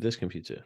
this computer.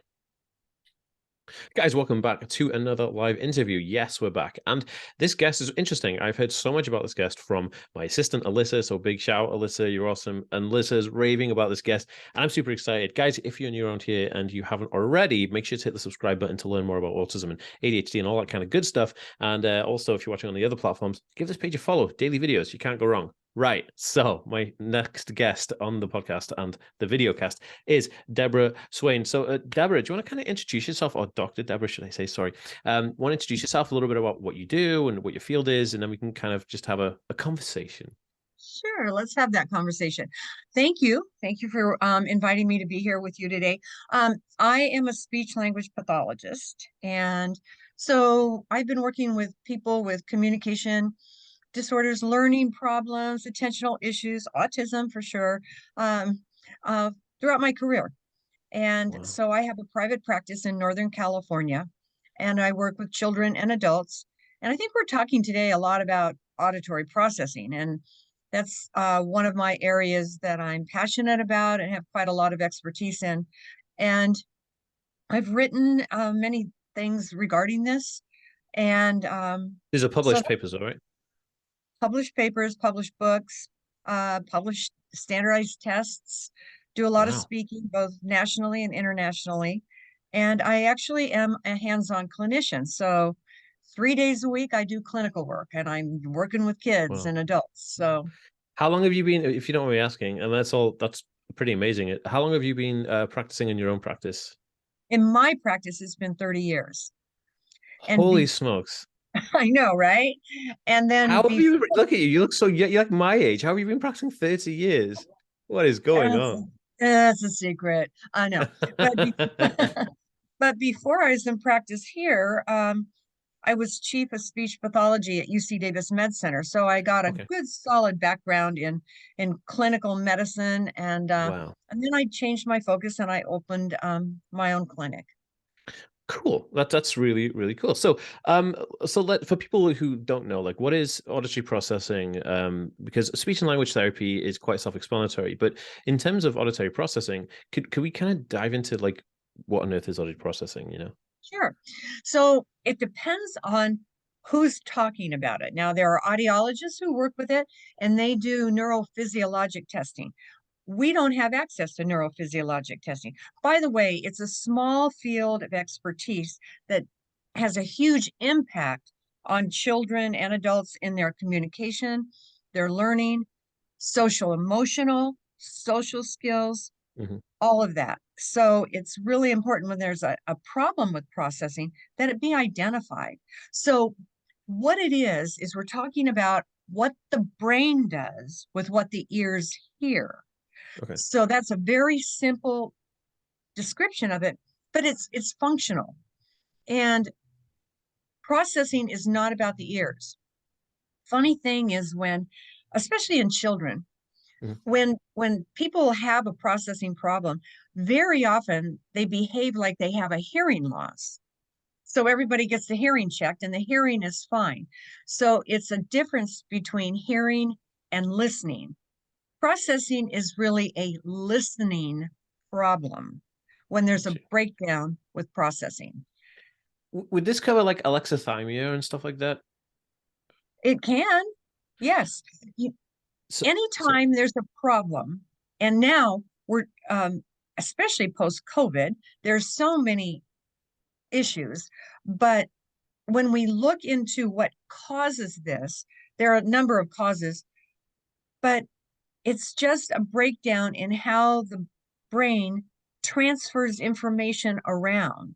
Guys, welcome back to another live interview. Yes, we're back. And this guest is interesting. I've heard so much about this guest from my assistant, Alyssa. So big shout, Alyssa, you're awesome. And Alyssa's raving about this guest. And I'm super excited. Guys, if you're new around here and you haven't already, make sure to hit the subscribe button to learn more about autism and ADHD and all that kind of good stuff. And also, if you're watching on the other platforms, give this page a follow. Daily videos. You can't go wrong. Right. So my next guest on the podcast and the video cast is Deborah Swain. So Deborah, do you want to kind of introduce yourself, or Dr. Deborah, should I say? Sorry. Want to introduce yourself a little bit about what you do and what your field is, and then we can kind of just have a conversation. Sure, let's have that conversation. Thank you. Thank you for inviting me to be here with you today. I am a speech language pathologist, and so I've been working with people with communication disorders, learning problems, attentional issues, autism for sure, um, throughout my career. And Wow. so I have a private practice in Northern California, and I work with children and adults. And I think we're talking today a lot about auditory processing, and that's one of my areas that I'm passionate about and have quite a lot of expertise in. And I've written many things regarding this, and These are so published papers, all right? published papers, published books, published standardized tests, do a lot of Wow. speaking, both nationally and internationally. And I actually am a hands-on clinician. So 3 days a week, I do clinical work and I'm working with kids Wow. and adults. So How long have you been, if you don't mind me asking, and that's pretty amazing. How long have you been practicing in your own practice? in my practice, it's been 30 years. And Holy smokes. I know, right? And then How have before, you, look at you, you look so, you're like my age. How have you been practicing 30 years? What is going that's, on? that's a secret. I know. But but before I was in practice here, I was chief of speech pathology at UC Davis Med Center, so I got a Okay. good solid background in clinical medicine, Wow. and then I changed my focus and I opened my own clinic. Cool. That's really, really cool. So for people who don't know, like, what is auditory processing? Because speech and language therapy is quite self-explanatory, but in terms of auditory processing, could we kind of dive into like what on earth is auditory processing, you know? Sure. So it depends on who's talking about it. Now, there are audiologists who work with it and they do neurophysiologic testing. We don't have access to neurophysiologic testing. By the way, it's a small field of expertise that has a huge impact on children and adults in their communication, their learning, social emotional, social skills, Hmm. all of that. So it's really important when there's a problem with processing that it be identified. So what it is we're talking about what the brain does with what the ears hear. Okay. So that's a very simple description of it, but it's functional. And processing is not about the ears. Funny thing is when, especially in children, Mhm. when people have a processing problem, very often they behave like they have a hearing loss. So everybody gets the hearing checked and the hearing is fine. So it's a difference between hearing and listening. Processing is really a listening problem when there's a breakdown with processing. Would this cover like alexithymia and stuff like that? It can, yes. So, so Anytime there's a problem, and now we're, especially post-COVID, there's so many issues. But when we look into what causes this, there are a number of causes, but it's just a breakdown in how the brain transfers information around.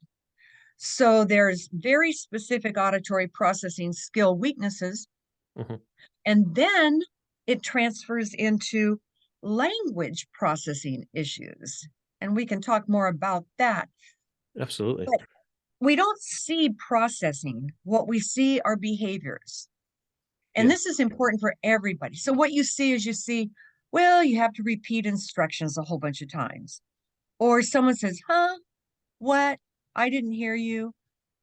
So there's very specific auditory processing skill weaknesses, mhm, and then it transfers into language processing issues. And we can talk more about that. absolutely. But we don't see processing. What we see are behaviors. And Yeah. this is important for everybody. So what you see is you see, well, you have to repeat instructions a whole bunch of times. Or someone says, huh, what? I didn't hear you.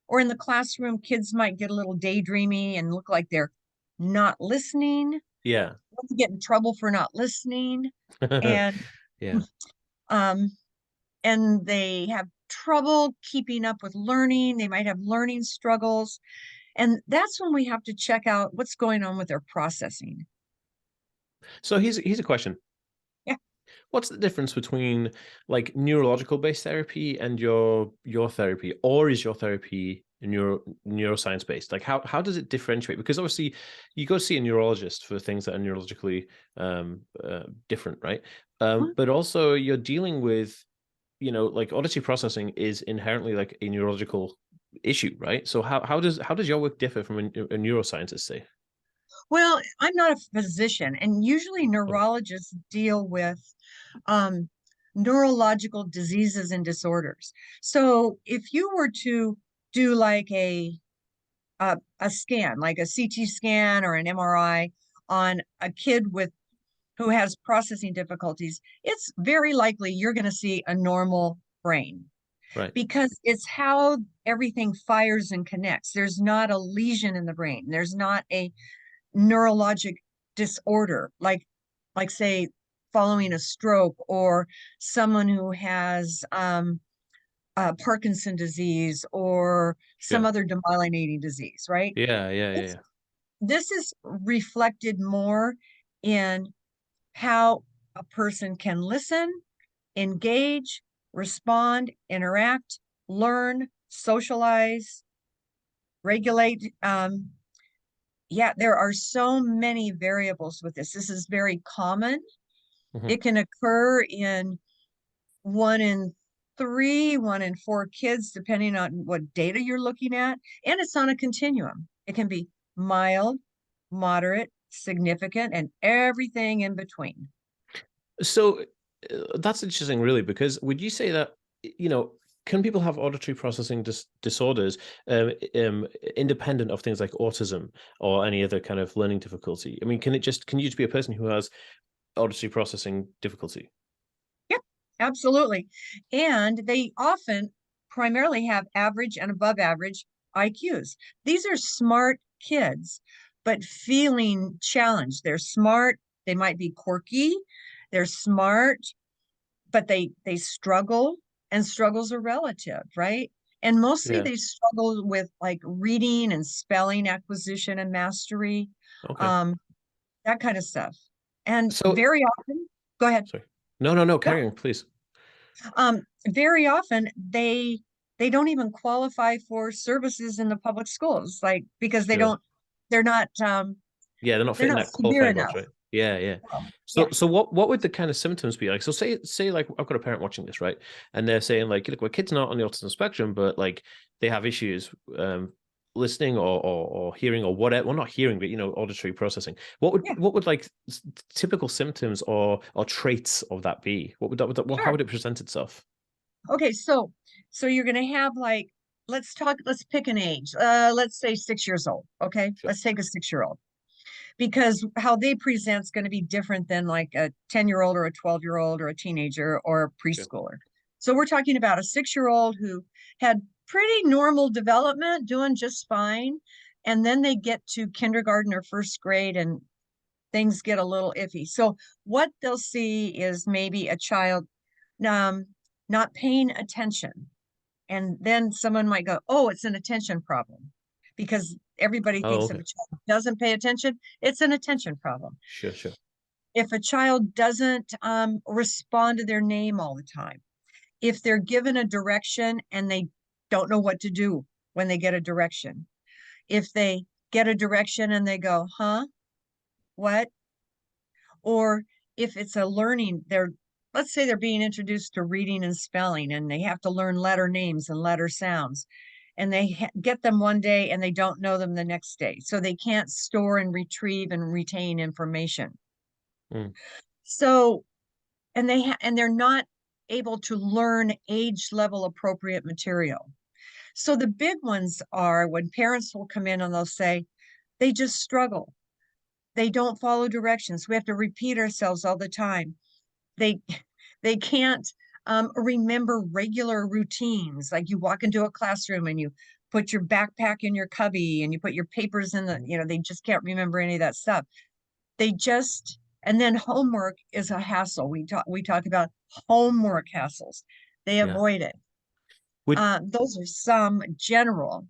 Or in the classroom, kids might get a little daydreamy and look like they're not listening. Yeah. To get in trouble for not listening. And Yeah. um, and they have trouble keeping up with learning. They might have learning struggles. And that's when we have to check out what's going on with their processing. So here's a question. Yeah. What's the difference between like neurological based therapy and your therapy, or is your therapy neuroscience based? Like how does it differentiate? Because obviously you go see a neurologist for things that are neurologically different, right? But also you're dealing with, like auditory processing is inherently like a neurological issue, right? So how does your work differ from a neuroscientist, say? Well, I'm not a physician, and usually Okay. neurologists deal with um, neurological diseases and disorders. So if you were to do like a scan, like a CT scan or an MRI on a kid with who has processing difficulties, it's very likely you're going to see a normal brain Right. because it's how everything fires and connects. There's not a lesion in the brain. There's not a neurologic disorder, like say following a stroke or someone who has Parkinson disease or some Sure. other demyelinating disease, right? Yeah, yeah, yeah, It's, yeah. this is reflected more in how a person can listen, engage, respond, interact, learn, socialize, regulate. Yeah, there are so many variables with this. This is very common. Mhm. It can occur in 1 in 3, 1 in 4 kids, depending on what data you're looking at. And it's on a continuum. It can be mild, moderate, significant, and everything in between. So that's interesting, really, because would you say that, you know, can people have auditory processing disorders independent of things like autism or any other kind of learning difficulty? I mean, can you just be a person who has auditory processing difficulty? Yep, absolutely. And they often primarily have average and above average IQs. These are smart kids, but feeling challenged. They're smart, they might be quirky, they're smart, but they struggle, and struggles are relative, right? And mostly Yeah. they struggle with like reading and spelling acquisition and mastery, Okay. um, that kind of stuff. And So, very often, go ahead. sorry. No, no, no. Go Carry on, please. Very often they don't even qualify for services in the public schools, like because Sure. they're not Yeah, they're not they're fitting not that severe qualifying box, enough. right? Yeah, yeah. Yeah, So what would the kind of symptoms be like? So say like I've got a parent watching this, right? And they're saying like, look, my kid's not on the autism spectrum, but like they have issues listening or hearing or whatever. Well, not hearing, but auditory processing. What would yeah, what would like typical symptoms or traits of that be? What would how sure. would it present itself? Okay, so you're gonna have like let's pick an age. Let's say 6 years old. Okay, Sure. let's take a 6 year old because how they present is going to be different than like a 10 year old or a 12 year old or a teenager or a Sure. preschooler. So we're talking about a 6 year old who had pretty normal development, doing just fine. And then they get to kindergarten or first grade and things get a little iffy. So what they'll see is maybe a child um, not paying attention. And then someone might go, oh, it's an attention problem because everybody Oh, thinks if okay. a child doesn't pay attention, it's an attention problem. Sure, sure. If a child doesn't respond to their name all the time, if they're given a direction and they don't know what to do when they get a direction, if they get a direction and they go, huh, what? Or if it's a learning, let's say they're being introduced to reading and spelling and they have to learn letter names and letter sounds and they get them one day and they don't know them the next day. So they can't store and retrieve and retain information. Mm. So, and they're not able to learn age level appropriate material. So the big ones are when parents will come in and they'll say, they just struggle. They don't follow directions. We have to repeat ourselves all the time. They they can't remember regular routines. Like you walk into a classroom and you put your backpack in your cubby and you put your papers in the, they just can't remember any of that stuff. They just, and then homework is a hassle. We talk about homework hassles. They Yeah. avoid it. Would Those are some general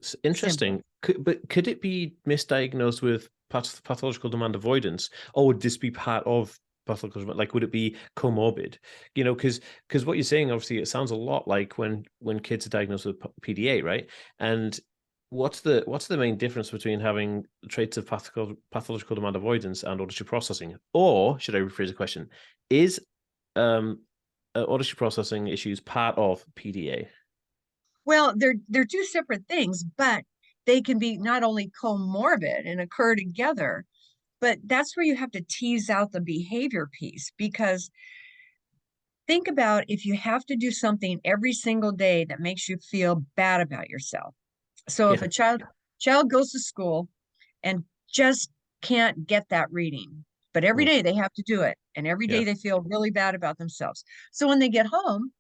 symptoms. Interesting. But could it be misdiagnosed with pathological demand avoidance, or would this be part of pathological? Like, would it be comorbid? Because what you're saying, obviously, it sounds a lot like when kids are diagnosed with PDA, right? And what's the main difference between having traits of pathological demand avoidance and auditory processing? Or should I rephrase the question? Is um auditory processing issues part of PDA? Well, they're two separate things, but they can be not only comorbid and occur together, but that's where you have to tease out the behavior piece because think about if you have to do something every single day that makes you feel bad about yourself. So if Yeah. a child goes to school and just can't get that reading, but every Mm, day they have to do it, and every day yeah, they feel really bad about themselves. So when they get home,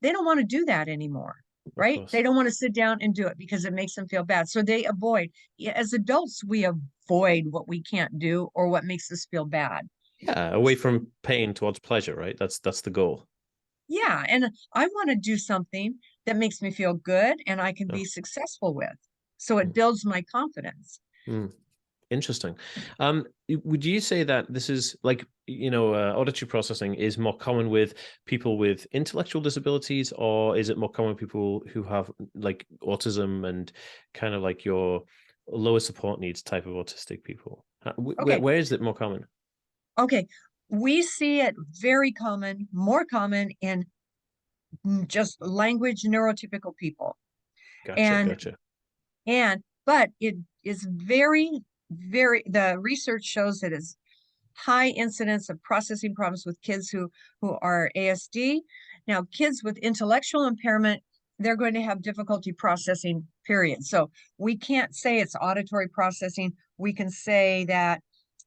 they don't want to do that anymore, of right? They course. don't want to sit down and do it because it makes them feel bad. So they avoid. Yeah, as adults, we avoid what we can't do or what makes us feel bad. Yeah, away from pain towards pleasure, right? That's the goal. Yeah, and I want to do something that makes me feel good and I can Oh, be successful with. So it mm, builds my confidence. mm. Interesting. Would you say that this is like, auditory processing is more common with people with intellectual disabilities, or is it more common with people who have like autism and kind of like your lower support needs type of autistic people? Where, Okay, where is it more common? okay. We see it very common, more common in just language neurotypical people. Gotcha, And gotcha. but it is the research shows that it's high incidence of processing problems with kids who are ASD. Now, kids with intellectual impairment, they're going to have difficulty processing, period. So we can't say it's auditory processing. We can say that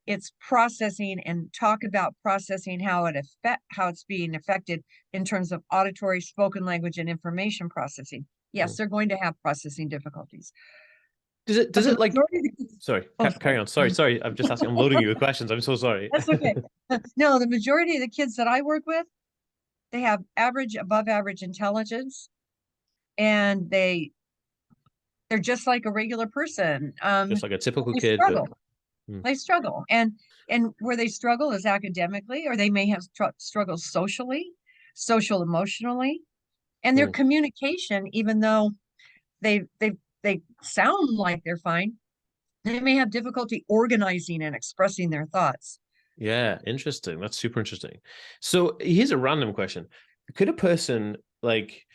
it's processing and talk about processing how it's being affected in terms of auditory, spoken language, and information processing. Yes, Mm. they're going to have processing difficulties. Does it But does the it like majority of the kids, sorry, oh, carry sorry. on. Sorry. I'm just asking. I'm loading you with questions. I'm so sorry. That's okay. No, the majority of the kids that I work with, they have average, above average intelligence, and they're just like a regular person. Just like a typical They kid, but struggle. mm, They struggle, and where they struggle is academically, or they may have struggles socially, social emotionally, and their mm. communication. Even though they sound like they're fine, they may have difficulty organizing and expressing their thoughts. Yeah, interesting. That's super interesting. So here's a random question. Could a person like,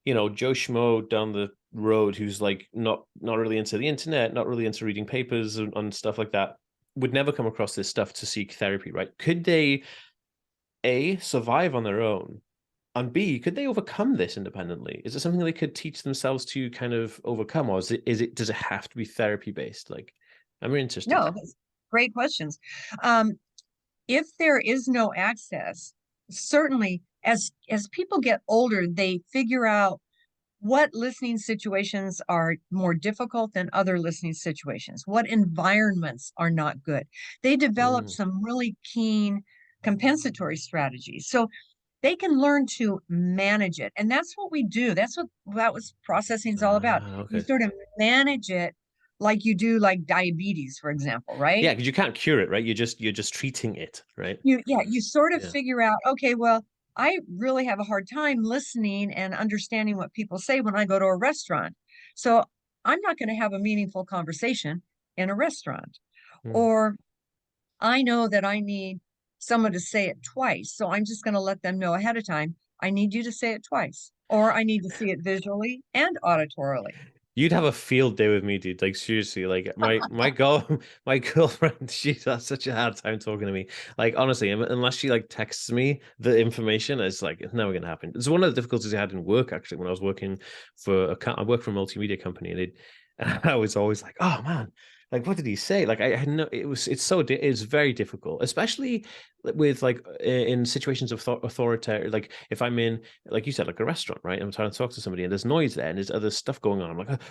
Joe Schmo down the road who's like not really into the internet, not really into reading papers and stuff like that, would never come across this stuff to seek therapy, right? Could they A, survive on their own? And B, could they overcome this independently? Is it something they could teach themselves to kind of overcome, or does it have to be therapy based? Like, I'm really interested. No, great questions. Um, if there is no access, certainly as people get older, they figure out what listening situations are more difficult than other listening situations, what environments are not good. They develop Mm. some really keen compensatory strategies. So they can learn to manage it. And that's what we do. That was processing is all about. You Okay. sort of manage it like you do like diabetes, for example, right? Yeah, because you can't cure it, right? You're just treating it, right? You sort of Yeah. figure out, okay, well, I really have a hard time listening and understanding what people say when I go to a restaurant. So I'm not going to have a meaningful conversation in a restaurant. Mm. Or I know that I need someone to say it twice. So I'm just going to let them know ahead of time, I need you to say it twice, or I need to see it visually and auditorily. You'd have a field day with me, dude. Like seriously, like my girl, my girlfriend, she's has such a hard time talking to me. Like honestly, unless she like texts me the information, it's like it's never gonna happen. It's one of the difficulties I had in work actually when I was working for I worked for a multimedia company, and I was always like, oh man, like what did he say? Like I had no, it's very difficult, especially with like in situations of authoritarian, like if I'm in, like you said, like a restaurant, right? I'm trying to talk to somebody and there's noise there and there's other stuff going on. I'm like,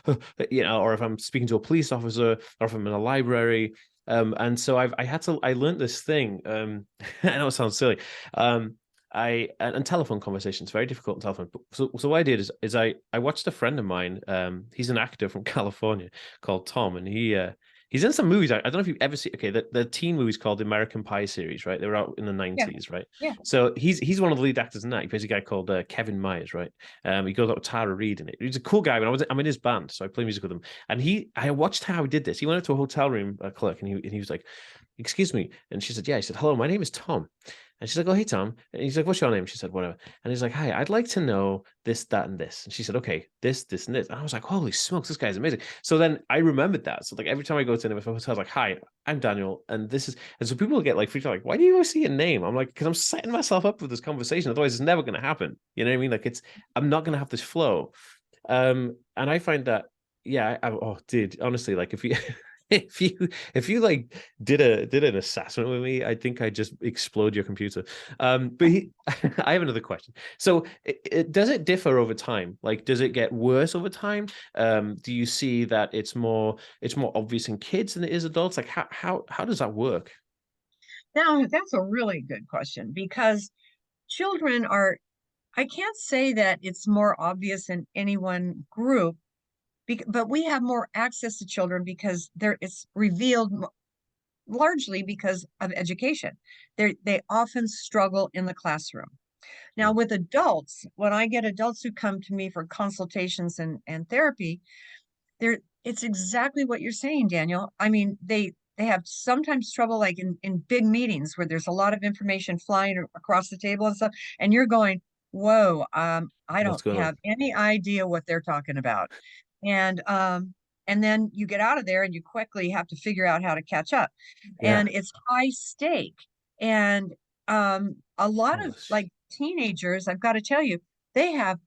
or if I'm speaking to a police officer or if I'm in a library. And so I learned this thing. I know it sounds silly. and telephone conversations very difficult on telephone. So what I did is I watched a friend of mine. He's an actor from California called Tom, and he's in some movies. I don't know if you've ever seen. Okay, the teen movies called the American Pie series, right? They were out in the Yeah, '90s, right? yeah. So he's one of the lead actors in that. He plays a guy called Kevin Myers, right? He goes out with Tara Reid in it. He's a cool guy. I'm in his band, so I play music with him. And I watched how he did this. He went up to a hotel room clerk, and he was like, "Excuse me," and she said, "Yeah." He said, "Hello, my name is Tom." And she's like, "Oh, hey, Tom." And he's like, "What's your name?" She said, "Whatever." And he's like, "Hi, I'd like to know this, that, and this." And she said, "Okay, this, and this." And I was like, "Holy smokes, this guy's amazing." So then I remembered that. So like every time I go to any of my hotels, like, "Hi, I'm Daniel, and this is," and so people get like freaked out, like, "Why do you always see a name?" I'm like, "Because I'm setting myself up for this conversation. Otherwise, it's never going to happen." You know what I mean? Like I'm not going to have this flow. And I find that, yeah, oh, dude, honestly, like if you if you like did an assessment with me, I think I just explode your computer. But I have another question. So does it differ over time? Like, does it get worse over time? Do you see that it's more obvious in kids than it is adults? Like how does that work? Now, that's a really good question because children are, I can't say that it's more obvious in any one group, but we have more access to children because it's revealed largely because of education. They often struggle in the classroom. Now, Mm. with adults, when I get adults who come to me for consultations and therapy, it's exactly what you're saying, Daniel. I mean, they have sometimes trouble like in big meetings where there's a lot of information flying across the table and stuff, and you're going, whoa, I What's don't going on? have any idea what they're talking about. And and then you get out of there and you quickly have to figure out how to catch up. Yeah. And it's high stake. And a lot of Holy like teenagers, I've got to tell you, they have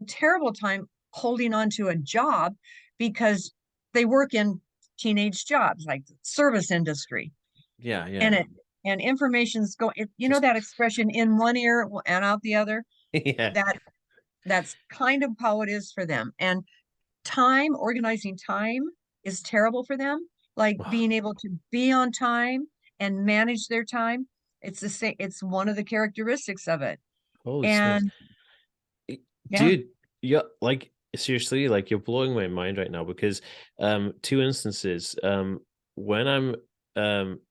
a terrible time holding on to a job because they work in teenage jobs like service industry Yeah, and yeah. and information's going, you know Just that expression, in one ear and out the other. yeah. that that's kind of how it is for them. And organizing time is terrible for them, like Oh, being able to be on time and manage their time. It's the same, it's one of the characteristics of it. holy smokes. And yeah. Dude, yeah, like seriously, like you're blowing my mind right now because two instances. When I'm um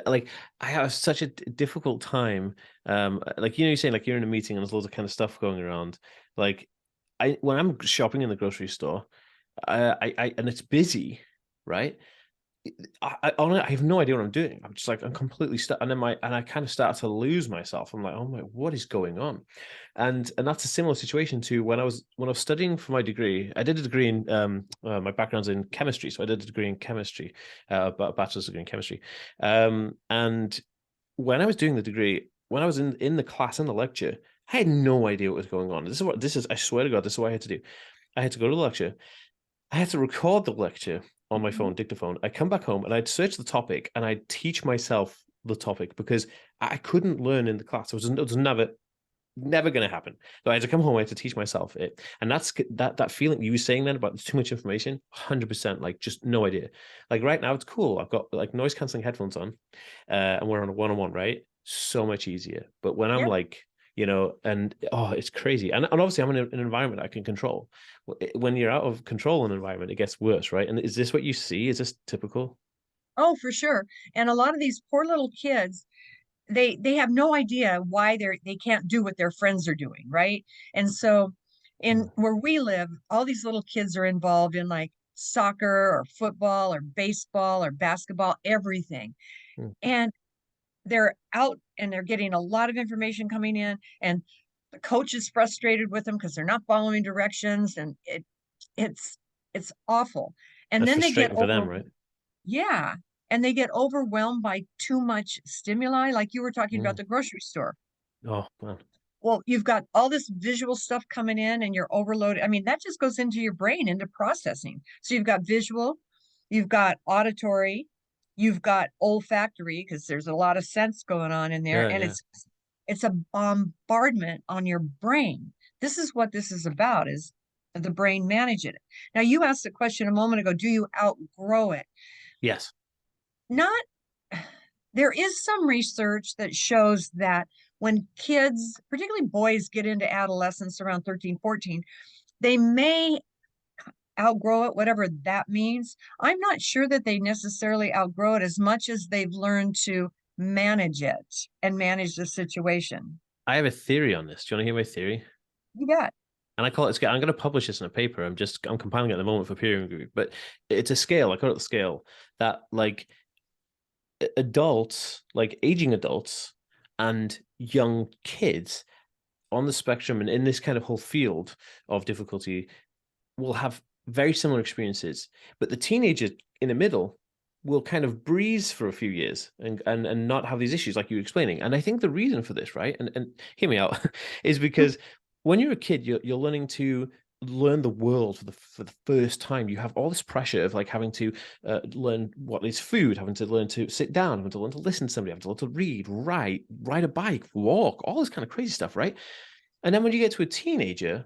like I have such a difficult time. Like you're saying like you're in a meeting and there's loads of kind of stuff going around. Like I when I'm shopping in the grocery store, I and it's busy, right? I have no idea what I'm doing. I'm just like I'm completely stuck, and I kind of start to lose myself. I'm like, oh my, what is going on? And that's a similar situation to when I was studying for my degree. I did a degree in my background's in chemistry, so I did a degree in chemistry, a bachelor's degree in chemistry. And when I was doing the degree, when I was in the class in the lecture, I had no idea what was going on. This is. I swear to God, this is what I had to do. I had to go to the lecture. I had to record the lecture on my phone, dictaphone. I come back home and I'd search the topic and I'd teach myself the topic because I couldn't learn in the class. It was never going to happen. So I had to come home. I had to teach myself it, and that feeling you were saying then about too much information. 100%, like just no idea. Like right now, it's cool. I've got like noise canceling headphones on, and we're on a one-on-one, right? So much easier. But when I'm Yeah. like, and oh, it's crazy. And obviously, I'm in an environment I can control. When you're out of control in an environment, it gets worse, right? And is this what you see? Is this typical? Oh, for sure. And a lot of these poor little kids, they have no idea why they can't do what their friends are doing, right? And so in Mm, where we live, all these little kids are involved in like soccer or football or baseball or basketball, everything. mm. And they're out and they're getting a lot of information coming in, and the coach is frustrated with them because they're not following directions, and it's it's awful. And That's then they get frustrating for them, over, right? yeah, and they get overwhelmed by too much stimuli, like you were talking about Mm. the grocery store. Oh man, Well, you've got all this visual stuff coming in and you're overloaded. I mean, that just goes into your brain, into processing. So you've got visual, you've got auditory, you've got olfactory, because there's a lot of sense going on in there, yeah, and yeah. it's a bombardment on your brain. This is what this is about, is the brain managing it. Now, you asked a question a moment ago, do you outgrow it? Yes. Not, there is some research that shows that when kids, particularly boys, get into adolescence around 13, 14, they may outgrow it, whatever that means. I'm not sure that they necessarily outgrow it as much as they've learned to manage it and manage the situation. I have a theory on this. Do you want to hear my theory? You got And I call it a scale. I'm going to publish this in a paper. I'm compiling it at the moment for peer review, but it's a scale. I call it the scale that like adults, like aging adults and young kids on the spectrum and in this kind of whole field of difficulty will have very similar experiences. But the teenager in the middle will kind of breeze for a few years and not have these issues like you were explaining. And I think the reason for this, right? And hear me out, is because when you're a kid, you're learning to learn the world for the first time. You have all this pressure of like having to learn what is food, having to learn to sit down, having to learn to listen to somebody, having to learn to read, write, ride a bike, walk, all this kind of crazy stuff, right? And then when you get to a teenager,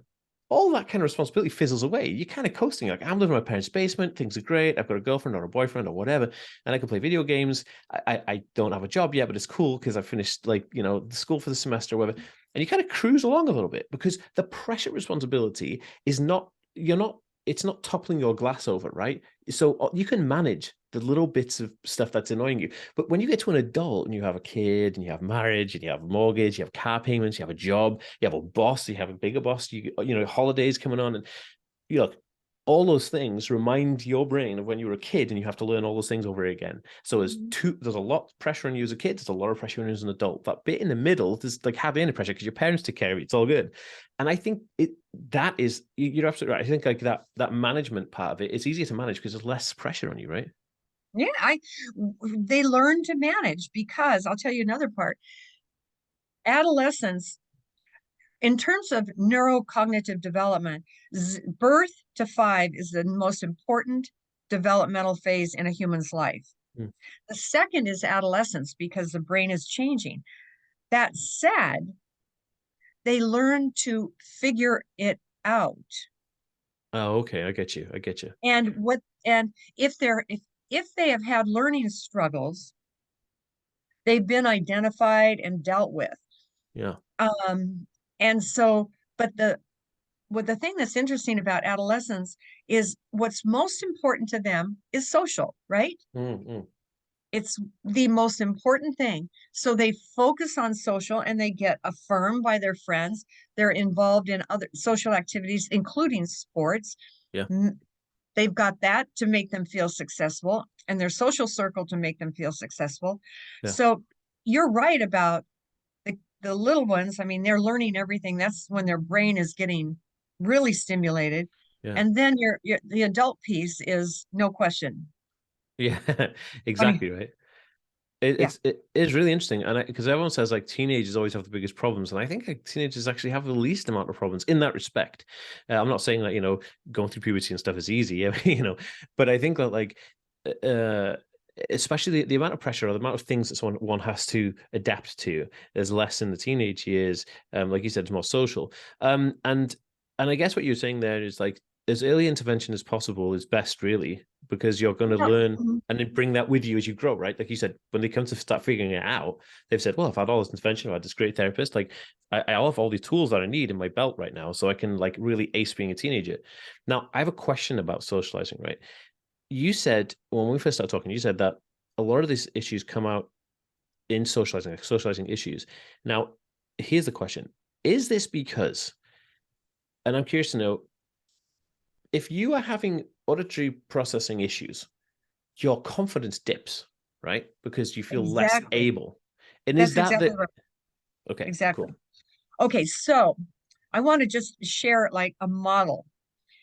all that kind of responsibility fizzles away. You're kind of coasting, like, I'm living in my parents' basement, things are great, I've got a girlfriend or a boyfriend or whatever, and I can play video games. I don't have a job yet, but it's cool because I finished, like, you know, the school for the semester or whatever. And you kind of cruise along a little bit because the pressure responsibility is not, it's not toppling your glass over, right? So you can manage the little bits of stuff that's annoying you. But when you get to an adult and you have a kid and you have marriage and you have a mortgage, you have car payments, you have a job, you have a boss, you have a bigger boss, you know, holidays coming on, and you look, all those things remind your brain of when you were a kid and you have to learn all those things over again. So there's a lot of pressure on you as a kid. There's a lot of pressure on you as an adult. That bit in the middle, there's like hardly any pressure because your parents take care of it. It's all good. And I think that is, you're absolutely right. I think like that management part of it, it's easier to manage because there's less pressure on you, right? Yeah, they learn to manage because I'll tell you another part. Adolescence, in terms of neurocognitive development, birth to 5 is the most important developmental phase in a human's life. Mm. The second is adolescence because the brain is changing. That said, they learn to figure it out. Oh, okay. I get you. I get you. And if they have had learning struggles, they've been identified and dealt with. Yeah. And so, but the thing that's interesting about adolescents is what's most important to them is social, right? Mm-hmm. It's the most important thing. So they focus on social and they get affirmed by their friends. They're involved in other social activities, including sports. Yeah. They've got that to make them feel successful and their social circle to make them feel successful. Yeah. So you're right about the little ones. I mean, they're learning everything. That's when their brain is getting really stimulated. Yeah. And then the adult piece is no question. Yeah. I mean, Exactly right. yeah, It is really interesting, and because everyone says like teenagers always have the biggest problems, and I think like, teenagers actually have the least amount of problems in that respect. I'm not saying that going through puberty and stuff is easy, but I think that like uh, especially the amount of pressure or the amount of things that one has to adapt to is less in the teenage years. Like you said, it's more social. And I guess what you're saying there is like as early intervention as possible is best, really, because you're going to yeah. learn Mhm. and then bring that with you as you grow, right? Like you said, when they come to start figuring it out, they've said, well, I've had all this intervention, I've had this great therapist, like I have all these tools that I need in my belt right now, so I can like really ace being a teenager. Now, I have a question about socializing, right? You said when we first started talking, you said that a lot of these issues come out in socializing, like socializing issues. Now, here's the question. Is this because, and I'm curious to know, if you are having auditory processing issues, your confidence dips, right? Because you feel less Exactly. able. And is That's that exactly the right. okay, Exactly. cool. Okay, so I want to just share like a model.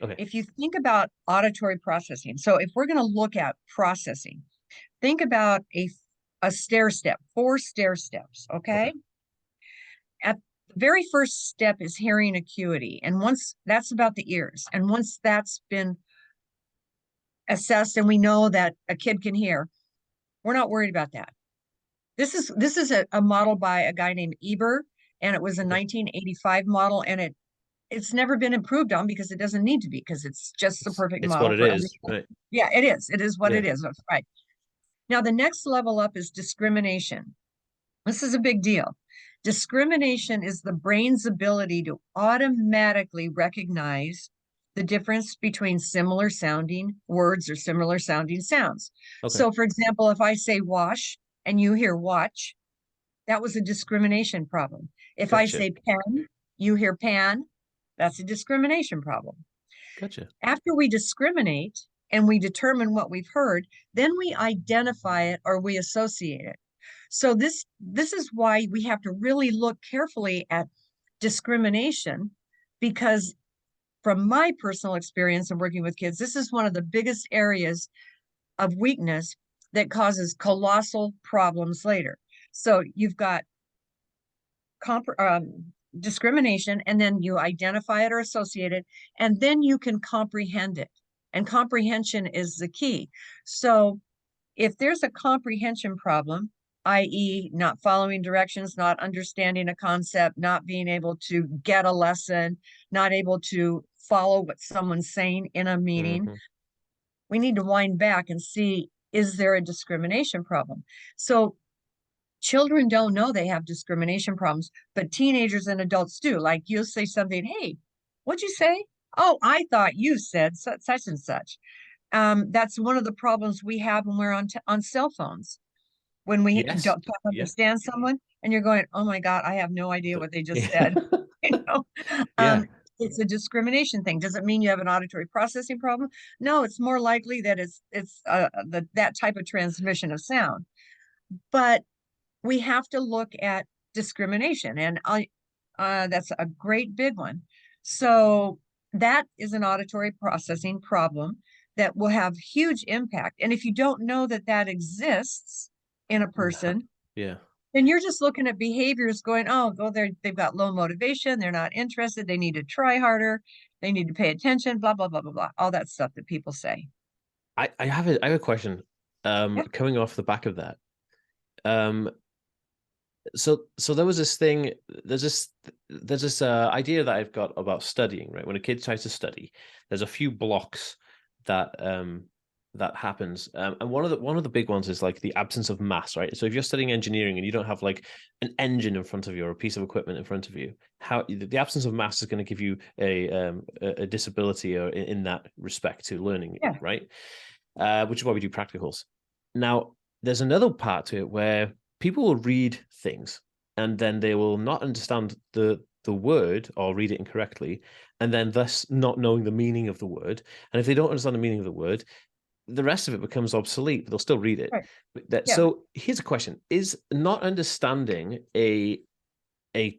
Okay. If you think about auditory processing, so if we're going to look at processing, think about a stair step, 4 stair steps, Okay. okay? At the very first step is hearing acuity, and once that's about the ears, and once that's been assessed and we know that a kid can hear, we're not worried about that. This is a model by a guy named Eber, and it was a Okay. 1985 model, and it's never been improved on because it doesn't need to be because it's just the perfect It's what model it for is, everything. right? Yeah, it is. It is what Yeah. it is. That's right. Now the next level up is discrimination. This is a big deal. Discrimination is the brain's ability to automatically recognize the difference between similar sounding words or similar sounding sounds. Okay. So, for example, if I say wash and you hear watch, that was a discrimination problem. If I Gotcha. say pen, you hear pan, that's a discrimination problem. Gotcha. After we discriminate and we determine what we've heard, then we identify it or we associate it. So this is why we have to really look carefully at discrimination, because from my personal experience of working with kids, this is one of the biggest areas of weakness that causes colossal problems later. So you've got discrimination, and then you identify it or associate it, and then you can comprehend it. And comprehension is the key. So if there's a comprehension problem, i.e., not following directions, not understanding a concept, not being able to get a lesson, not able to follow what someone's saying in a meeting, Hmm. we need to wind back and see, is there a discrimination problem? So children don't know they have discrimination problems, but teenagers and adults do. Like you'll say something, hey, what'd you say? Oh, I thought you said such and such. That's one of the problems we have when we're on cell phones. When we Yes. don't Yeah. understand someone and you're going, oh my God, I have no idea what they just Yeah. said. You know, Yeah. it's a discrimination thing. Does it mean you have an auditory processing problem? No, it's more likely that it's that type of transmission of sound. But we have to look at discrimination, and that's a great big one. So that is an auditory processing problem that will have huge impact. And if you don't know that that exists in a person, Yeah. then you're just looking at behaviors going, oh, they've got low motivation, they're not interested, they need to try harder, they need to pay attention, blah, blah, blah, blah, blah, all that stuff that people say. I have a question. Yeah, Coming off the back of that. Um, so there was this thing. There's this idea that I've got about studying. Right, when a kid tries to study, there's a few blocks that that happens. And one of the big ones is like the absence of mass. Right, so if you're studying engineering and you don't have like an engine in front of you or a piece of equipment in front of you, how the absence of mass is going to give you a disability or in that respect to learning. yeah, Right, which is why we do practicals. Now, there's another part to it where people will read things and then they will not understand the word or read it incorrectly, and then thus not knowing the meaning of the word. And if they don't understand the meaning of the word, the rest of it becomes obsolete. They'll still read it. right, yeah. So here's a question: is not understanding a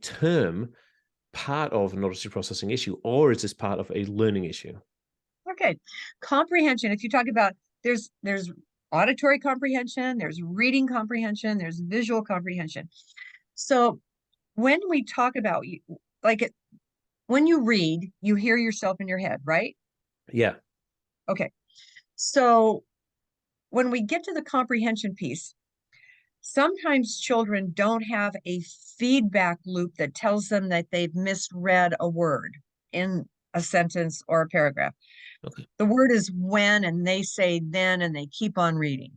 term part of an auditory processing issue, or is this part of a learning issue? Okay. Comprehension, if you talk about there's auditory comprehension, there's reading comprehension, there's visual comprehension. So when we talk about like it, when you read, you hear yourself in your head, right? Yeah. Okay. So when we get to the comprehension piece, sometimes children don't have a feedback loop that tells them that they've misread a word in a sentence or a paragraph. Okay. The word is when, and they say then, and they keep on reading.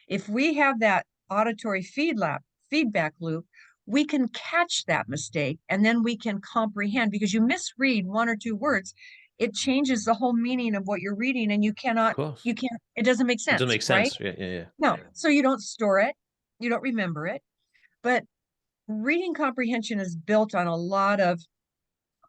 If we have that auditory feedback loop, we can catch that mistake and then we can comprehend, because you misread one or two words, it changes the whole meaning of what you're reading, and Of course. it doesn't make It doesn't sense, make right? sense. Yeah. Yeah. Yeah. No. So you don't store it, you don't remember it. But reading comprehension is built on a lot of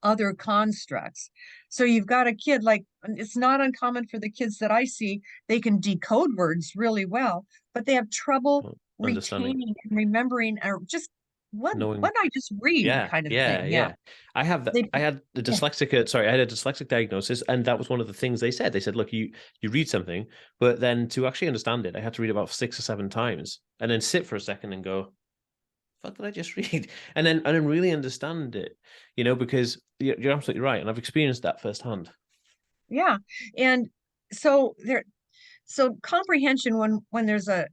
other constructs. So you've got a kid, like, it's not uncommon for the kids that I see, they can decode words really well, but they have trouble Understanding. retaining and remembering, or just Knowing. what I just read Yeah, kind of yeah, thing. Yeah. yeah. I have that. They I had the yeah, dyslexic. Sorry, I had a dyslexic diagnosis, and that was one of the things they said. They said, "Look, you read something, but then to actually understand it, I had to read about 6 or 7 times, and then sit for a second and go, "What did I just read?" And then really understand it, because you're absolutely right, and I've experienced that firsthand. yeah. And so comprehension, when there's a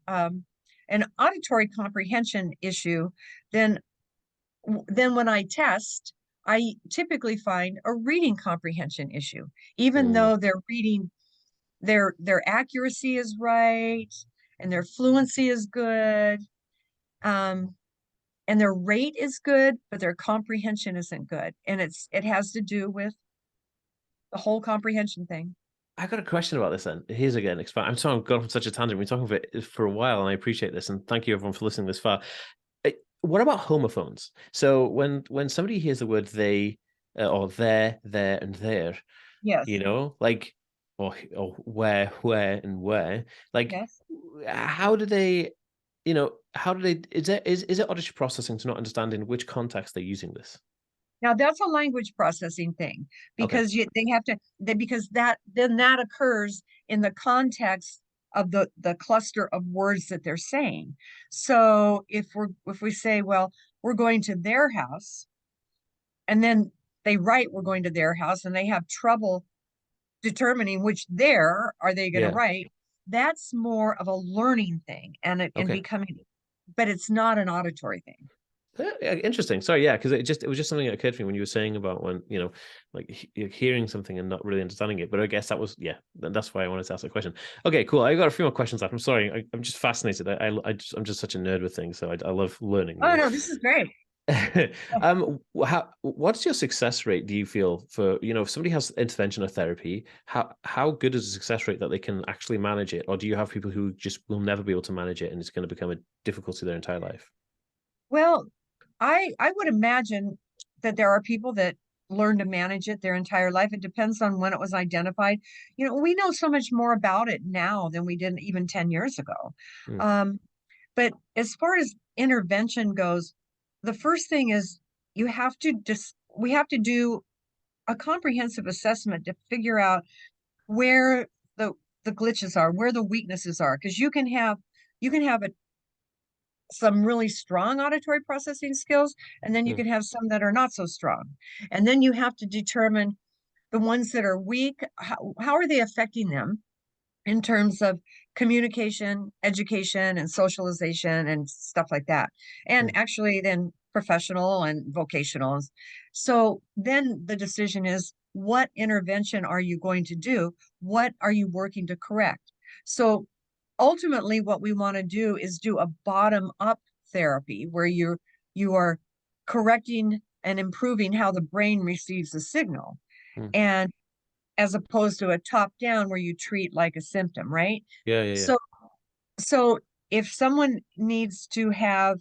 an auditory comprehension issue, then when I test, I typically find a reading comprehension issue, even Mm, though they're reading, their accuracy is right and their fluency is good. Um, and their rate is good, but their comprehension isn't good. And it has to do with the whole comprehension thing. I got a question about this then. Here's again, expand. I'm sorry, I've gone on such a tangent. We've been talking about it for a while, and I appreciate this. And thank you everyone for listening this far. What about homophones? So when somebody hears the word they or there, and there, Yes. like or where, and where, like Yes. how do they, how do they? Is it auditory processing to not understand in which context they're using this? Now that's a language processing thing Okay. because they have to because that occurs in the context of the cluster of words that they're saying. So if we say, well, we're going to their house, and then they write we're going to their house and they have trouble determining which there are they going to Yeah. write, that's more of a learning thing and Okay. becoming, but it's not an auditory thing. Yeah, interesting. Sorry, yeah, because it was just something that occurred to me when you were saying about when like you're hearing something and not really understanding it. But I guess that was that's why I wanted to ask the question. Okay, cool. I got a few more questions left. I'm sorry, I'm just fascinated. I'm just such a nerd with things, so I love learning. Oh no, this is great. What's your success rate? Do you feel for if somebody has intervention or therapy, how good is the success rate that they can actually manage it, or do you have people who just will never be able to manage it and it's going to become a difficulty their entire life? Well, I would imagine that there are people that learn to manage it their entire life. It depends on when it was identified. We know so much more about it now than we did even 10 years ago. Mm, Um, but as far as intervention goes, the first thing is we have to do a comprehensive assessment to figure out where the the glitches are, where the weaknesses are, because you can have some really strong auditory processing skills, and then you mm, can have some that are not so strong. And then you have to determine the ones that are weak, how are they affecting them in terms of communication, education, and socialization and stuff like that. And mm. actually, then professional and vocational. So then the decision is what intervention are you going to do? What are you working to correct? So ultimately, what we want to do is do a bottom up therapy where you are correcting and improving how the brain receives the signal. Mm. And as opposed to a top down where you treat like a symptom, right? Yeah, yeah, yeah. So, so if someone needs to have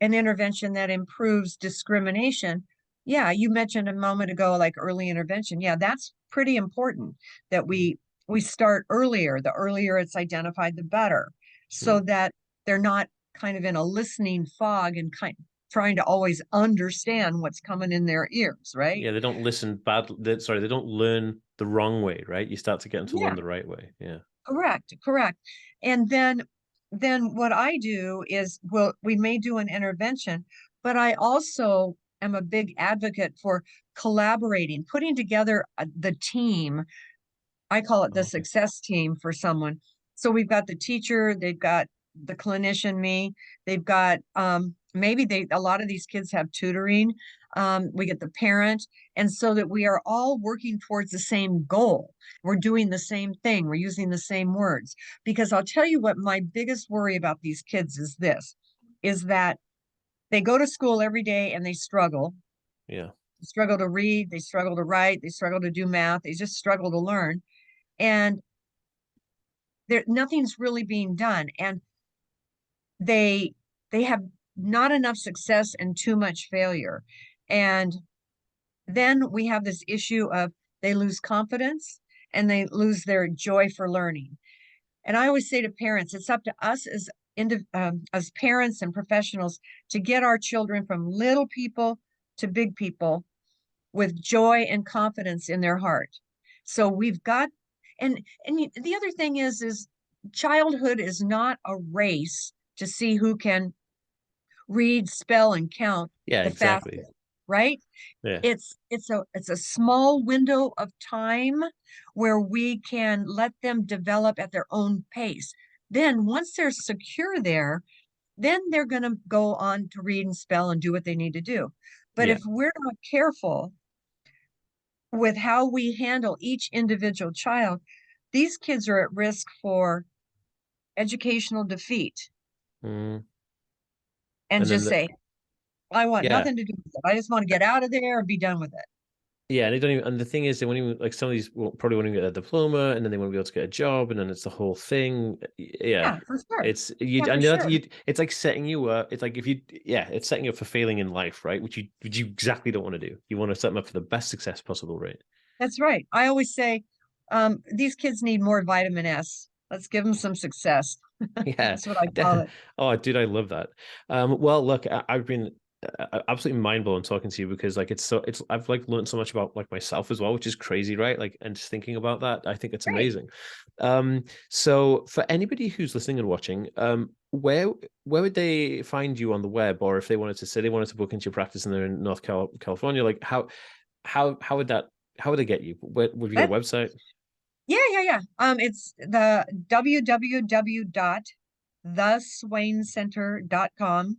an intervention that improves discrimination, yeah, you mentioned a moment ago, like early intervention. Yeah, that's pretty important that Mm, we start earlier. The earlier it's identified, the better, so mm. that they're not kind of in a listening fog and trying to always understand what's coming in their ears, right? Yeah, they don't listen bad. Sorry, they don't learn the wrong way, right? You start to get them to learn Yeah. the right way. Yeah. Correct, correct. And then what I do is, well, we may do an intervention, but I also am a big advocate for collaborating, putting together the team. I call it the Okay. success team for someone. So we've got the teacher, they've got the clinician, me, they've got maybe a lot of these kids have tutoring. We get the parent, and so that we are all working towards the same goal. We're doing the same thing, we're using the same words. Because I'll tell you what my biggest worry about these kids is this, is that they go to school every day and they Yeah. struggle to read, they struggle to write, they struggle to do math, they just struggle to learn. And there nothing's really being done, and they they have not enough success and too much failure. And then we have this issue of they lose confidence and they lose their joy for learning. And I always say to parents, it's up to us as parents and professionals to get our children from little people to big people with joy and confidence in their heart. So we've got, and the other thing is childhood is not a race to see who can read, spell, and count Yeah, the exactly. fastest, right? Yeah. It's a small window of time where we can let them develop at their own pace. Then once they're secure there, then they're going to go on to read and spell and do what they need to do. But Yeah. if we're not careful with how we handle each individual child, these kids are at risk for educational defeat. Mm. and And then just say, I want yeah, nothing to do with it. I just want to get out of there and be done with it. yeah, and they don't even. And the thing is, they won't even like some of these probably won't even get a diploma, and then they won't be able to get a job, and then it's the whole thing. Yeah, Yeah, for sure. it's you, Yeah, for and that's sure. you. It's like setting you up. It's like if you, yeah, it's setting you up for failing in life, right? Which you exactly don't want to do. You want to set them up for the best success possible, right? That's right. I always say, these kids need more vitamin S. Let's give them some success. Yeah. That's what I call it. Oh, dude, I love that. Well, look, I've been absolutely mind blown talking to you because like it's I've like learned so much about like myself as well, which is crazy, right? Like, and just thinking about that, I think it's Great. amazing. So for anybody who's listening and watching, where would they find you on the web, or if they wanted to say they wanted to book into your practice and they're in California, like how would that how would they get you? Where would you get That, a website? yeah, yeah, yeah. It's the www.theswaincenter.com.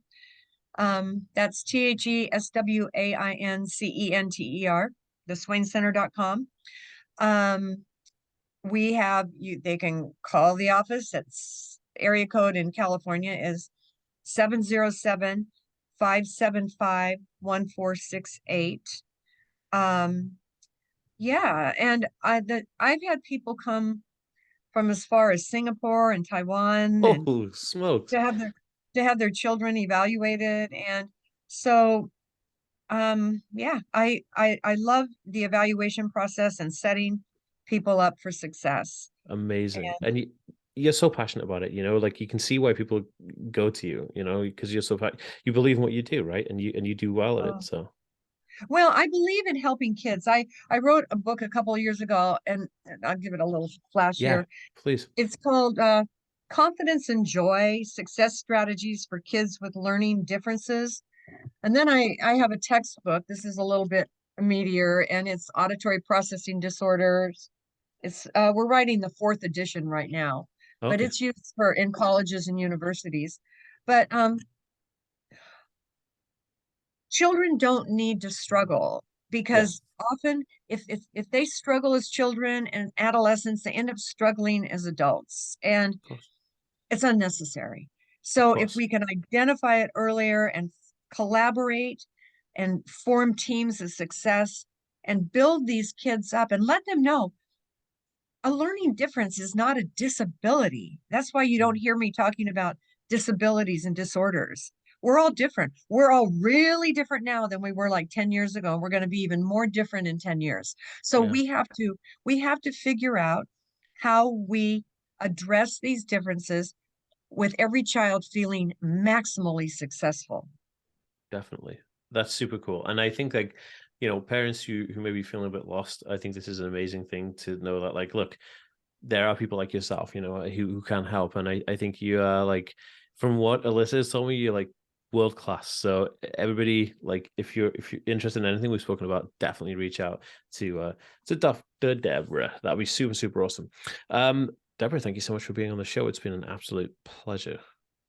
That's TheSwaincenter, theswaincenter.com. We have you, they can call the office. That's area code in California is 707-575-1468. Um, yeah, and I've had people come from as far as Singapore and Taiwan and Oh, smokes. to have their to have their children evaluated. And so yeah, I love the evaluation process and setting people up for success. Amazing. And And you're so passionate about it, like you can see why people go to you, because you believe in what you do, right? And you do well at it. uh, So well, I believe in helping kids. I wrote a book a couple of years ago, and I'll give it a little flash yeah, here. please. It's called Confidence and Joy: Success Strategies for Kids with Learning Differences. And then I have a textbook. This is a little bit meatier, and it's Auditory Processing Disorders. It's we're writing the fourth edition right now, but Okay. it's used for in colleges and universities. But children don't need to struggle, Yeah, because often if they struggle as children and adolescents, they end up struggling as adults, and of course. it's unnecessary. Of So if course. we can identify it earlier and collaborate and form teams of success and build these kids up and let them know a learning difference is not a disability. That's why you don't Mm, hear me talking about disabilities and disorders. We're all different. We're all really different now than we were like 10 years ago. We're going to be even more different in 10 years. So yeah, we have to figure out how we address these differences with every child feeling maximally successful. definitely. That's super cool. And I think like, parents who may be feeling a bit lost, I think this is an amazing thing to know that like, look, there are people like yourself, who can help. And I think you are like, from what Alyssa has told me, you're like world class. So everybody, like, if you're interested in anything we've spoken about, definitely reach out to Dr. Deborah. That'd be super, super awesome. Deborah, thank you so much for being on the show. It's been an absolute pleasure.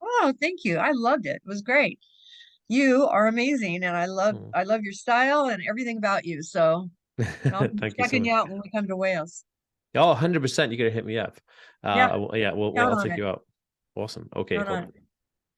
Oh, thank you. I loved it. It was great. You are amazing, and Oh. I love your style and everything about you. So I'll be Thank you so checking you much. out when we come to Wales. Oh, 100%. You gotta hit me up. Yeah, Yeah, count I'll on take it. you out. Awesome. Okay, Count on cool. it.